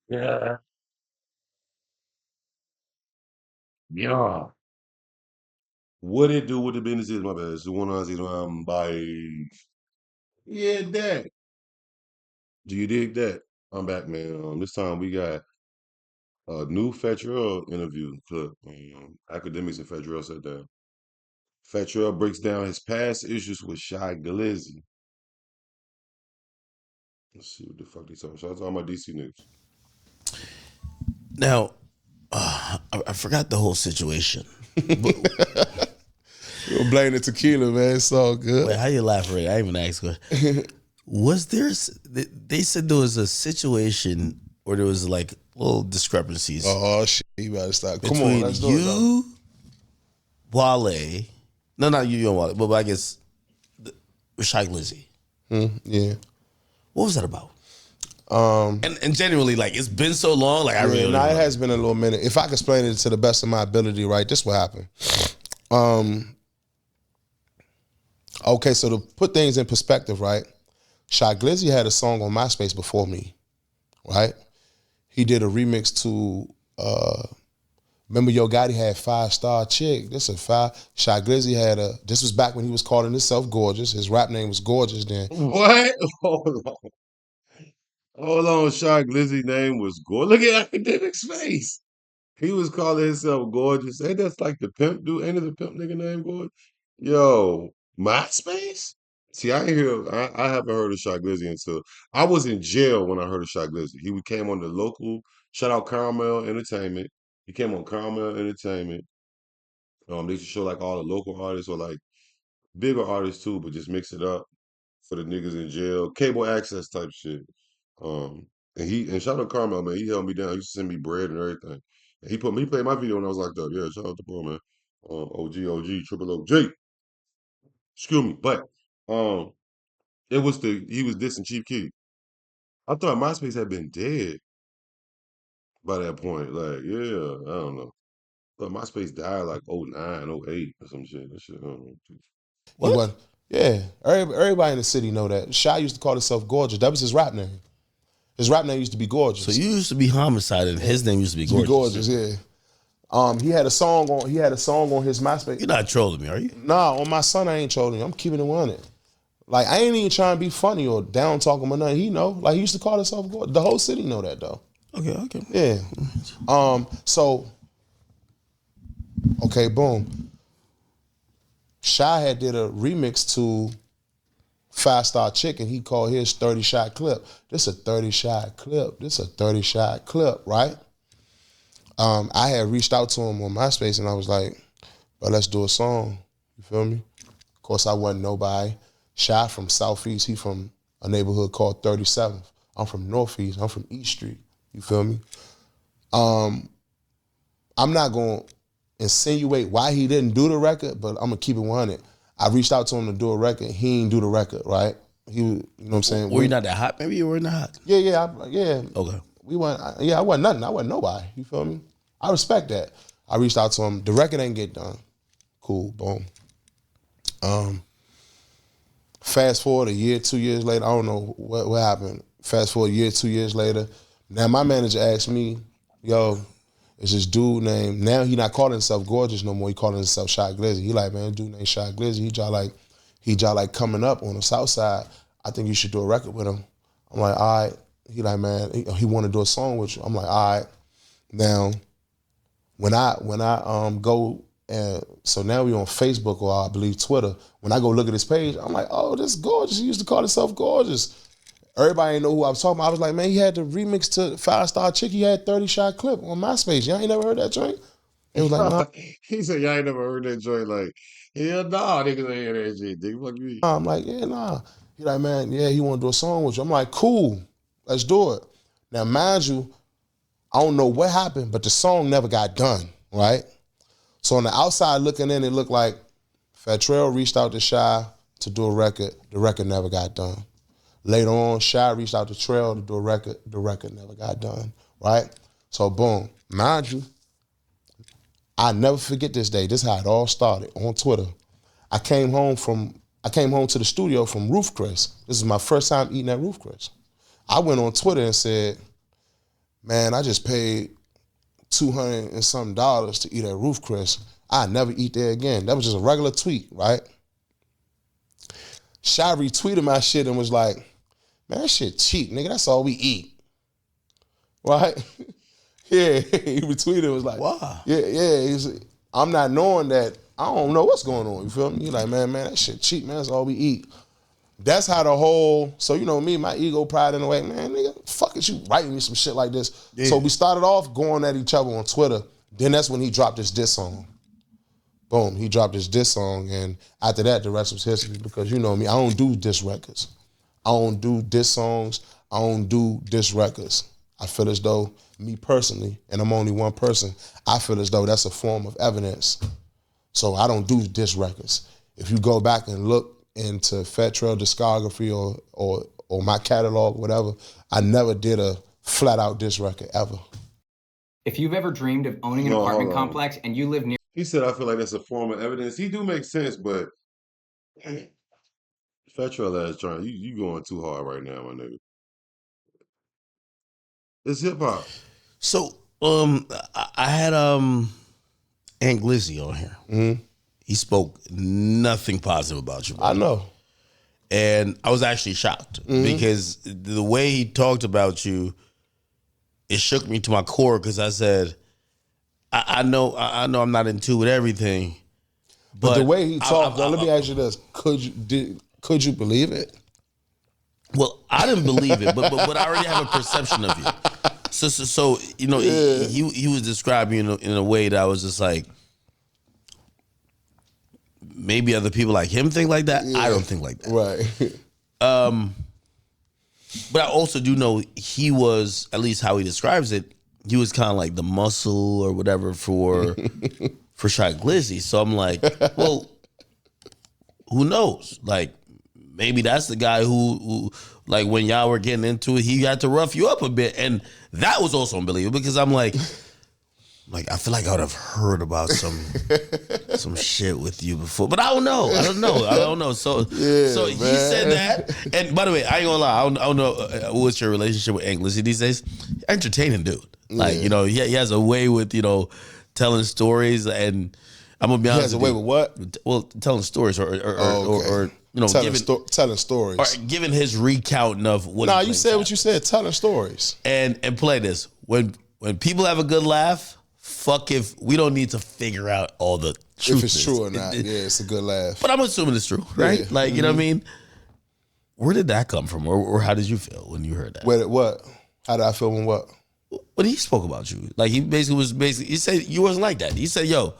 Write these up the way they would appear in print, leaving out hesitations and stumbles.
Yeah. Yeah. What it do with the business is, my bad. It's the one I see by. Yeah, that. Do you dig that? I'm back, man. This time we got a new Trel interview clip. Academics and Trel sat down. Trel breaks down his past issues with Shy Glizzy. Let's see what the fuck they talking. Shout out to all my DC niggas. Now, I forgot the whole situation. But You're blaming the tequila, man. It's all wait, good. how you laugh right? I even asked. Was there? They said there was a situation where there was like little discrepancies Oh shit, you better stop. Come on, between let's do it though. you, Wale. No, not you and Wale, but I guess Shy Glizzy. Yeah. What was that about? And genuinely, like it's been so long. Like I really Yeah, don't nah, even it know. has been a little minute. If I can explain it to the best of my ability, right, this what happened. Okay, so to put things in perspective, right, Shy Glizzy had a song on MySpace before me, right? He did a remix to remember Yo Gotti had 5 Star Chick. This a five. Shy Glizzy had a. This was back when he was calling himself Gorgeous. His rap name was Gorgeous then. What? Hold on. Hold on. Shy Glizzy name was Gore. Look at Academic's face. He was calling himself gorgeous. Ain't that's like the pimp dude? Ain't it the pimp nigga name gorgeous? Yo, MySpace? See, I ain't hear. I haven't heard of Shy Glizzy until I was in jail when I heard of Shy Glizzy. He came on the local. Shout out Caramel Entertainment. He came on Caramel Entertainment. They used to show like all the local artists or like bigger artists too, but just mix it up for the niggas in jail, cable access type shit. And shout out Carmel, man. He held me down. He used to send me bread and everything. And he played my video when I was locked up. Yeah, shout out to bro, man. OG, triple OG. Excuse me. But um he was dissing Chief Keef. I thought MySpace had been dead by that point. Like, yeah, I don't know. But MySpace died like '09, '08 or some shit. That shit, I don't know. He What? was. Yeah, everybody in the city know that. Shy used to call himself Gorgeous. That was his rap name. His rap name used to be So Gorgeous. you used to be Homicide, and his name used to be To be Gorgeous. Gorgeous, yeah. He had a song on. He had a song on his MySpace. You're not trolling me, are you? Nah, on my son, I ain't trolling you. I'm keeping it 100. Like I ain't even trying to be funny or down talking or nothing. He know. Like he used to call himself Gorgeous. The whole city know that though. Okay, okay. Yeah. So okay, boom. Shy had did a remix to 5 Star Chicken. He called his 30-shot clip. This a 30-shot clip. This a 30-shot clip, right? I had reached out to him on MySpace and I was like, but let's do a song. You feel me? Of course, I wasn't nobody. Shy from Southeast. He from a neighborhood called 37th. I'm from Northeast. I'm from East Street. You feel me? I'm not going to insinuate why he didn't do the record, but I'm going to keep it 100. I reached out to him to do a record. He didn't do the record, right? He, you know what I'm saying? Were you not that hot? Maybe you were not hot. Yeah. Okay. We went. Yeah, I wasn't nothing. I wasn't nobody. You feel me? I respect that. I reached out to him. The record ain't get done. Cool. Boom. Fast forward a year, 2 years later. I don't know what happened. Fast forward a year, 2 years later. Now my manager asked me, "Yo, it's this dude named." Now he not calling himself Gorgeous no more. He calling himself Shy Glizzy. He like, man, dude named Shy Glizzy. He just like coming up on the South Side. I think you should do a record with him. I'm like, all right. He like, man, he want to do a song with you. I'm like, all right. Now, when I go and so now we on Facebook or I believe Twitter. When I go look at his page, I'm like, oh, this Gorgeous. He used to call himself Gorgeous. Everybody ain't know who I was talking about. I was like, man, he had the remix to 5 Star Chick. He had 30-shot clip on MySpace. Y'all ain't never heard that joint? It was like, nah. He said, y'all ain't never heard that joint. Like, hell nah, niggas ain't hear that shit. Nigga, fuck you. I'm like, yeah, nah. He like, man, yeah, he want to do a song with you. I'm like, cool, let's do it. Now, mind you, I don't know what happened, but the song never got done, right? So on the outside looking in, it looked like Trel reached out to Shy to do a record. The record never got done. Later on, Shy reached out to Trel to do a record. The record never got done, right? So boom, mind you, I never forget this day. This is how it all started on Twitter. I came home to the studio from Roof Chris. This is my first time eating at Roof Chris. I went on Twitter and said, man, I just paid $200 and something to eat at Roof Chris. I never eat there again. That was just a regular tweet, right? Shy retweeted my shit and was like, man, that shit cheap, nigga. That's all we eat. Right? Yeah, he retweeted, was like, wow. Yeah. I'm not knowing that, I don't know what's going on. You feel me? He like, man, that shit cheap, man. That's all we eat. That's how the whole, so you know me, my ego, pride in the way, man, nigga, fuck it, you writing me some shit like this. Yeah. So we started off going at each other on Twitter. Then that's when he dropped his diss song. Boom, he dropped his diss song, and after that, the rest was history, because you know me, I don't do diss records. I don't do diss songs. I don't do diss records. I feel as though, me personally, and I'm only one person, I feel as though that's a form of evidence. So I don't do diss records. If you go back and look into Trel discography or my catalog, whatever, I never did a flat out diss record ever. If you've ever dreamed of owning an apartment complex and you live near... He said, I feel like that's a form of evidence. He do make sense, but Trel ass trying, you going too hard right now, my nigga. It's hip hop. So, I had Aunt Glizzy on here. Mm-hmm. He spoke nothing positive about you, bro. I know. And I was actually shocked because the way he talked about you, it shook me to my core, because I said, I know I'm not in tune with everything. But the way he talked, let me ask you this. Could you believe it? Well, I didn't believe it, but I already have a perception of you. So you know, yeah. he was describing you in a way that I was just like, maybe other people like him think like that. Yeah. I don't think like that. Right. But I also do know he was, at least how he describes it, he was kind of like the muscle or whatever for Shy Glizzy. So I'm like, well, who knows? Like, maybe that's the guy who like when y'all were getting into it, he had to rough you up a bit. And that was also unbelievable, because I'm like, I feel like I would have heard about some shit with you before, but I don't know. So he said that. And by the way, I ain't gonna lie, I don't know what's your relationship with Glizzy these days. Entertaining dude, like you know, he has a way with telling stories, and I'm gonna be honest. He has a way with what? Well, telling stories or telling stories, or giving his recounting of what. Nah, you said what you said. Telling stories and play this when people have a good laugh. Fuck if we don't need to figure out all the truth. If it's true or not. Yeah, it's a good laugh. But I'm assuming it's true, right? Yeah. Like, you know what I mean? Where did that come from? Or how did you feel when you heard that? What? How did I feel when what? When he spoke about you. Like, he he said you wasn't like that. He said, yo,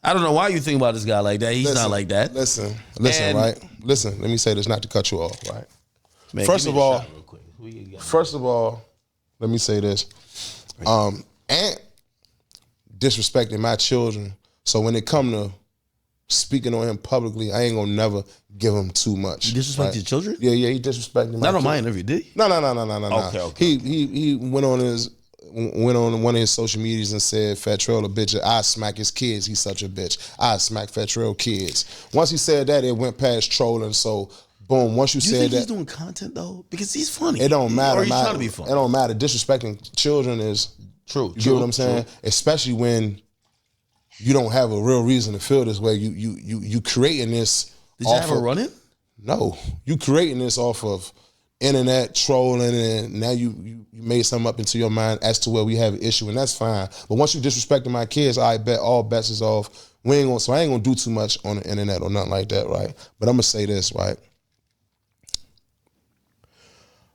I don't know why you think about this guy like that. He's not like that. Listen, right? Listen, let me say this, not to cut you off, right? Man, first of all, let me say this. Aunt disrespecting my children. So when it come to speaking on him publicly, I ain't gonna never give him too much. You disrespect your children? Yeah, he disrespected my Not on my interview, did he? No. Okay. He went on one of his social medias and said Trel a bitch. I smack his kids. He's such a bitch. I smack Trel kids. Once he said that, it went past trolling. So boom. Once you said that, you think he's doing content though? Because he's funny. It don't matter. Or he's trying to be funny. It don't matter. Disrespecting children is true. You know what I'm saying? True. Especially when you don't have a real reason to feel this way. You creating this. Did you have a run-in? No, you creating this off of internet trolling, and now you made something up into your mind as to where we have an issue, and that's fine. But once you disrespecting my kids, I bet all bets is off. So I ain't gonna do too much on the internet or nothing like that, right? But I'm gonna say this, right?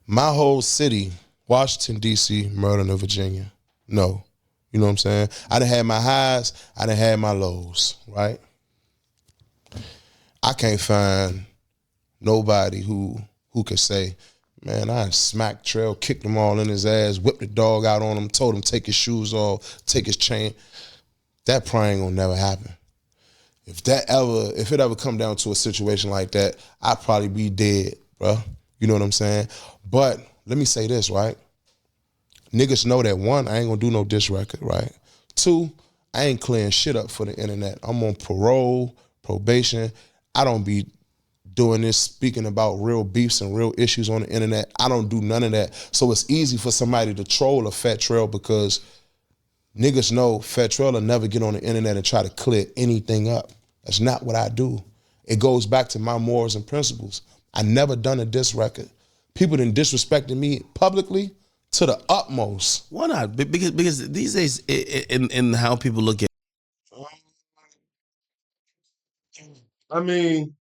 My whole city, Washington D.C., Maryland, and Virginia. No. You know what I'm saying? I done had my highs, I done had my lows, right? I can't find nobody who can say, man, I smacked Trel, kicked them all in his ass, whipped the dog out on him, told him take his shoes off, take his chain. That probably ain't gonna never happen. If it ever come down to a situation like that, I'd probably be dead, bro. You know what I'm saying? But let me say this, right? Niggas know that, one, I ain't gonna do no diss record, right? Two, I ain't clearing shit up for the internet. I'm on parole, probation. I don't be doing this, speaking about real beefs and real issues on the internet. I don't do none of that. So it's easy for somebody to troll a Fat Trel because niggas know Fat Trel will never get on the internet and try to clear anything up. That's not what I do. It goes back to my morals and principles. I never done a diss record. People done disrespected me publicly to the utmost. Why not? Because these days, in how people look at, I mean,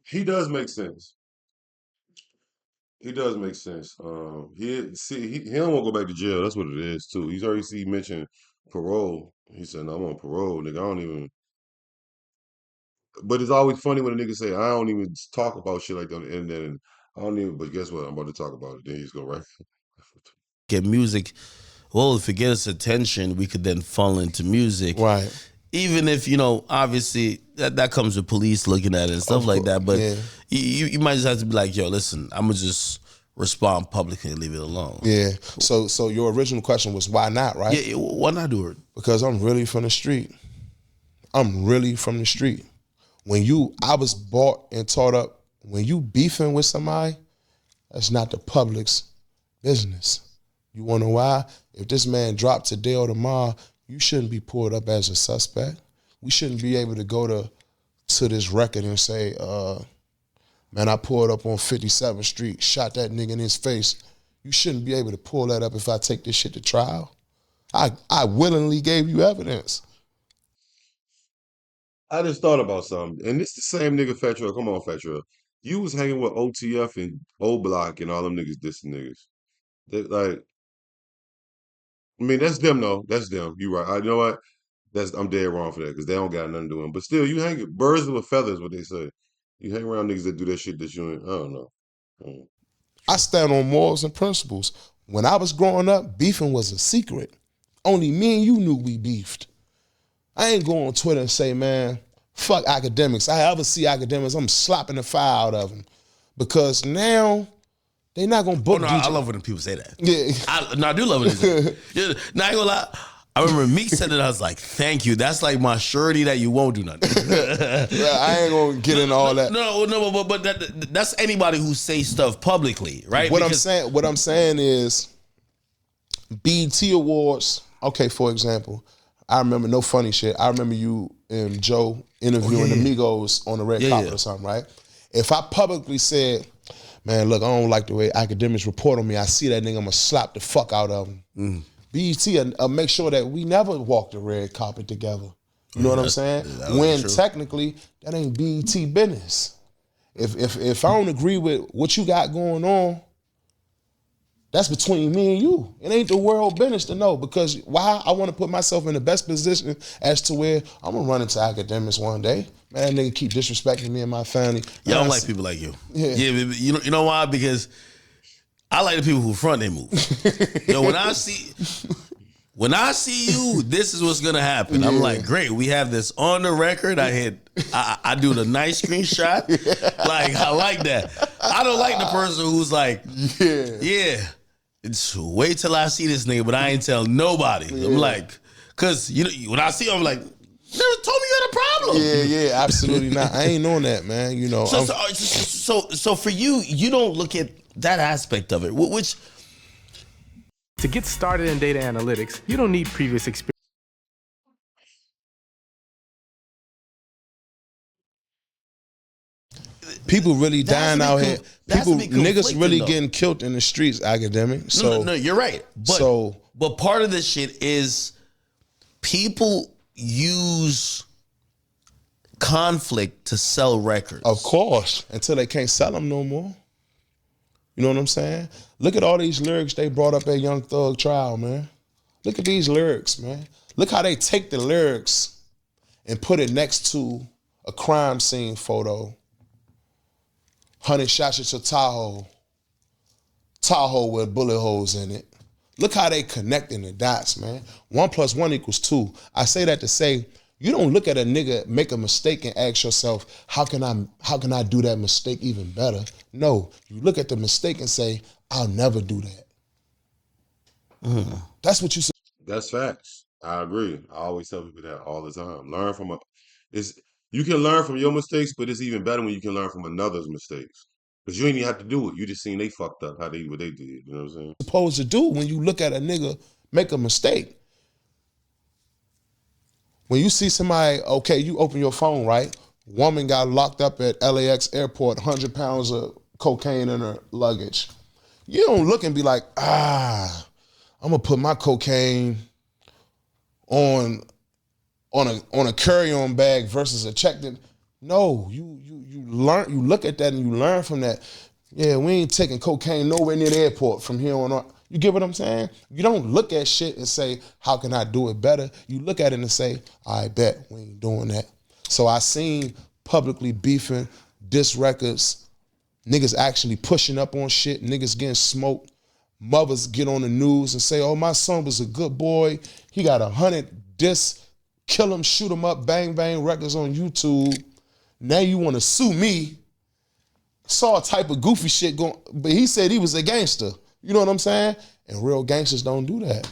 he does make sense. He does make sense. He don't want to go back to jail. That's what it is too. He's already mentioned parole. He said, no, "I'm on parole, nigga. I don't even." But it's always funny when a nigga say, "I don't even talk about shit like that on the internet," and I don't even. But guess what? I'm about to talk about it. Then he's go right. music, well, if it gets attention, we could then fall into music. Right. Even if, obviously that comes with police looking at it and stuff like that. But yeah. you might just have to be like, yo, listen, I'm going to just respond publicly and leave it alone. Yeah. So your original question was why not, right? Yeah, why not do it? Because I'm really from the street. I'm really from the street. I was bought and taught up, when you beefing with somebody, that's not the public's business. You wanna know why? If this man dropped today or tomorrow, you shouldn't be pulled up as a suspect. We shouldn't be able to go to this record and say, man, I pulled up on 57th Street, shot that nigga in his face. You shouldn't be able to pull that up if I take this shit to trial. I willingly gave you evidence. I just thought about something, and this the same nigga Fat Trel. Come on, Fat Trel. You was hanging with OTF and O Block and all them niggas dissing niggas. Like, I mean, that's them though. That's them. You right. You know what? I'm dead wrong for that because they don't got nothing to do with them. But still, you hang birds with feathers. What they say. You hang around niggas that do that shit that you ain't. I don't know. I stand on morals and principles. When I was growing up, beefing was a secret. Only me and you knew we beefed. I ain't go on Twitter and say, man, fuck academics. I ever see academics, I'm slapping the fire out of them. Because now, they not gonna book I love when people say that. Yeah. I do love when they say that. Yeah, not gonna lie. I remember Meek said it, I was like, thank you. That's like my surety that you won't do nothing. I ain't gonna get into all that. No, but that's anybody who says stuff publicly, right? What I'm saying is, BET Awards, okay, for example, I remember, no funny shit, I remember you and Joe interviewing the Migos on the red carpet or something, right? If I publicly said, man, look, I don't like the way academics report on me, I see that nigga, I'm gonna slap the fuck out of him. BET make sure that we never walk the red carpet together. You know what I'm saying? When technically, that ain't BET business. If I don't agree with what you got going on, that's between me and you. It ain't the world business to know, because why? I want to put myself in the best position as to where I'm gonna run into academics one day. Man, that nigga keep disrespecting me and my family. Yeah, I don't like people like you. Yeah. You know why? Because I like the people who front they move. Yo, when I see you, this is what's gonna happen. I'm like, great, we have this on the record. I do the nice screenshot. Like, I like that. I don't like the person who's like, yeah. It's wait till I see this nigga, but I ain't tell nobody. I'm like, cause when I see him, I'm like, never told me you had a problem. Yeah, absolutely not. I ain't on that, man. You know. So for you, you don't look at that aspect of it, which. To get started in data analytics, you don't need previous experience. People really dying out here. Niggas really though. getting killed in the streets, academic. So No, you're right. But part of this shit is people use conflict to sell records. Of course, until they can't sell them no more. You know what I'm saying? Look at all these lyrics they brought up at Young Thug trial, man. Look at these lyrics, man. Look how they take the lyrics and put it next to a crime scene photo. 100 shots at your Tahoe with bullet holes in it. Look how they connecting the dots, man. 1 + 1 = 2. I say that to say, you don't look at a nigga make a mistake and ask yourself, how can I do that mistake even better? No, you look at the mistake and say, I'll never do that. That's what you say. That's facts. I agree. I always tell people that all the time. Learn from a it's you can learn from your mistakes, but it's even better when you can learn from another's mistakes. Because you ain't even have to do it. You just seen they fucked up how they what they did. You know what I'm saying? Supposed to do when you look at a nigga make a mistake. When you see somebody, okay, you open your phone, right? Woman got locked up at LAX airport, 100 pounds of cocaine in her luggage. You don't look and be like, I'm gonna put my cocaine on a carry-on bag versus a checked in. No, you learn, you look at that and you learn from that. Yeah, we ain't taking cocaine nowhere near the airport from here on out. You get what I'm saying? You don't look at shit and say, how can I do it better? You look at it and say, I bet we ain't doing that. So I seen publicly beefing, diss records, niggas actually pushing up on shit, niggas getting smoked. Mothers get on the news and say, oh, my son was a good boy. He got 100 diss, kill him, shoot him up, bang, bang records on YouTube. Now you want to sue me. Saw a type of goofy shit going, but he said he was a gangster. You know what I'm saying? And real gangsters don't do that.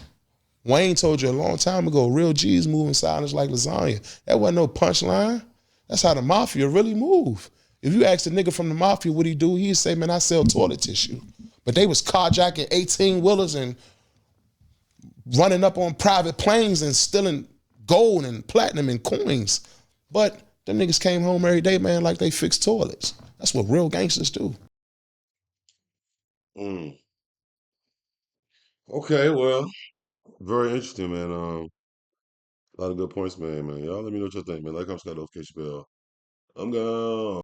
Wayne told you a long time ago, real G's move in silence like lasagna. That wasn't no punchline. That's how the mafia really move. If you ask the nigga from the mafia what he do, he'd say, man, I sell toilet tissue. But they was carjacking 18-wheelers and running up on private planes and stealing gold and platinum and coins. But them niggas came home every day, man, like they fixed toilets. That's what real gangsters do. Mm. Okay, well, very interesting, man. A lot of good points, man. Y'all let me know what you think, man. Like, I'm Scott notification bell. I'm gone.